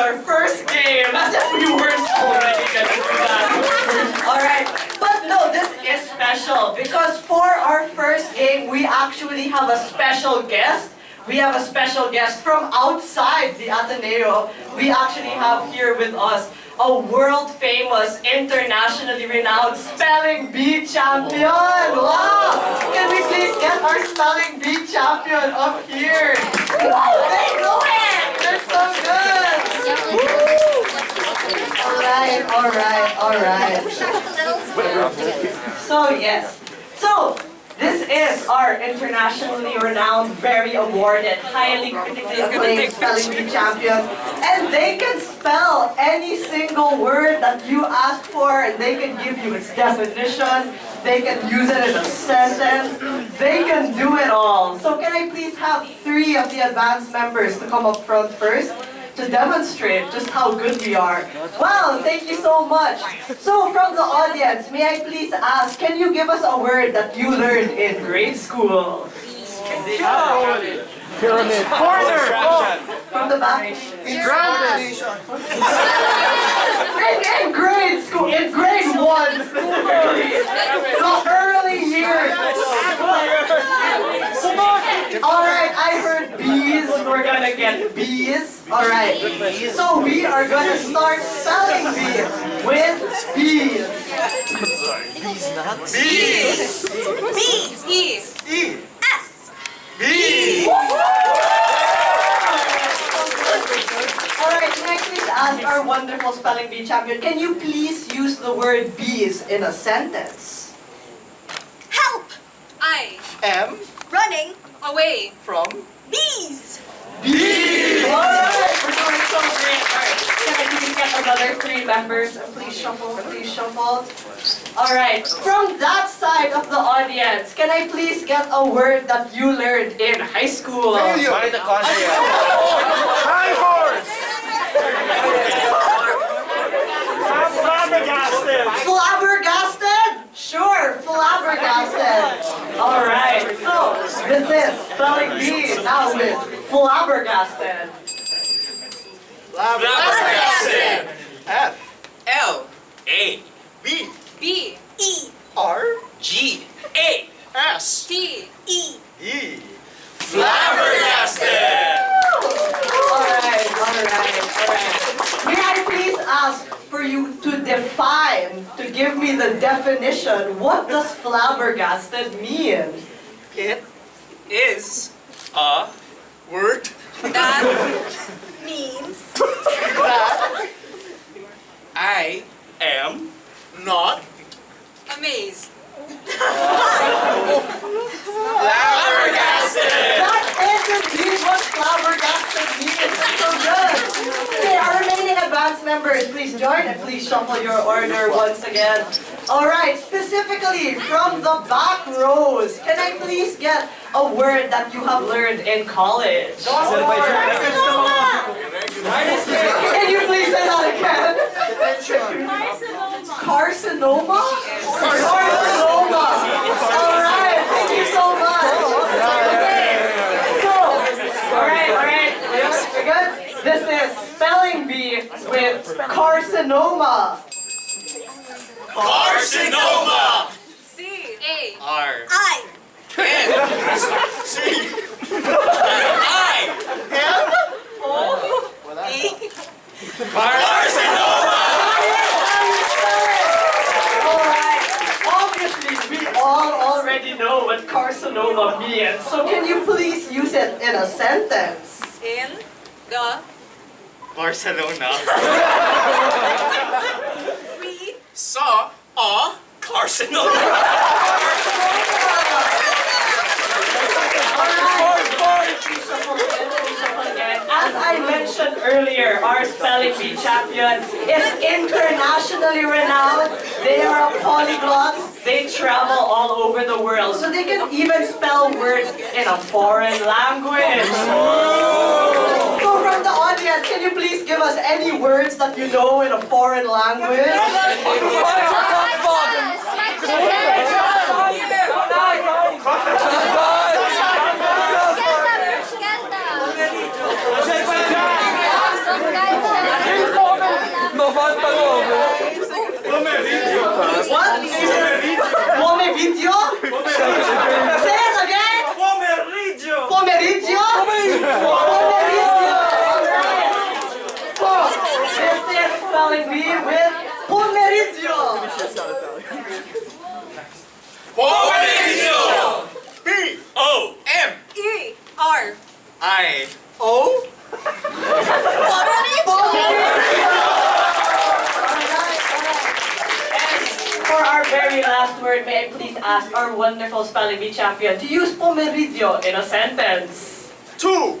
our first game. As if we weren't already gonna do that. Alright, but no, this is special because for our first game, we actually have a special guest. We have a special guest from outside the Ateneo. We actually have here with us a world-famous, internationally renowned spelling bee champion! Wow! Can we please get our spelling bee champion up here? Wow, they know it! They're so good! Alright. So, yes. So, this is our internationally renowned, very awarded, highly critically acclaimed spelling bee champion. And they can spell any single word that you ask for, and they can give you its definition, they can use it in a sentence, they can do it all. So can I please have 3 of the advanced members to come up front first to demonstrate just how good we are. Wow, thank you so much. So from the audience, may I please ask, can you give us a word that you learned in grade school? Pyramid. Corner. From the back? Grounded. In grade school, in grade 1 specifically. The early years. Alright, I heard bees. We're gonna get bees. Alright. So we are gonna start spelling bees with bees. Bees. Bees. E. S. Bees. Alright, can I please ask our wonderful spelling bee champion, can you please use the word bees in a sentence? Help. I. M. Running. Away. From. Bees. Bees. Alright, we're doing so great. Alright, can I please get another 3 members? Please shuffle, please shuffle. Alright, from that side of the audience, can I please get a word that you learned in high school? Failure. High horse. Flabbergasted. Flabbergasted? Sure, flabbergasted. Alright, so this is spelling bee now with flabbergasted. Flabbergasted. F. L A B. B. E. R. G A S. T. E. E. Flabbergasted. Alright. May I please ask for you to define, to give me the definition, what does flabbergasted mean? It is a word That means That. I am not amazed. flabbergasted. That is indeed what flabbergasted means. So good. Okay, our remaining advanced members, please join and please shuffle your order once again. Alright, specifically from the back rows, can I please get a word that you have learned in college? Can you please say that again? Carcinoma? Carcinoma! Alright, thank you so much! So, alright, we're good? This is spelling bee with carcinoma. Carcinoma. C. A. R I. N C I Carcinoma. Alright, obviously we all already know what carcinoma means, so can you please use it in a sentence? In the Barcelona we saw a carcinoma. As I mentioned earlier, our spelling bee champion is internationally renowned. They are a polyglot. They travel all over the world, so they can even spell words in a foreign language. So from the audience, can you please give us any words that you know in a foreign language? last word, may I please ask our wonderful spelling bee champion to use pomeriggio in a sentence? 2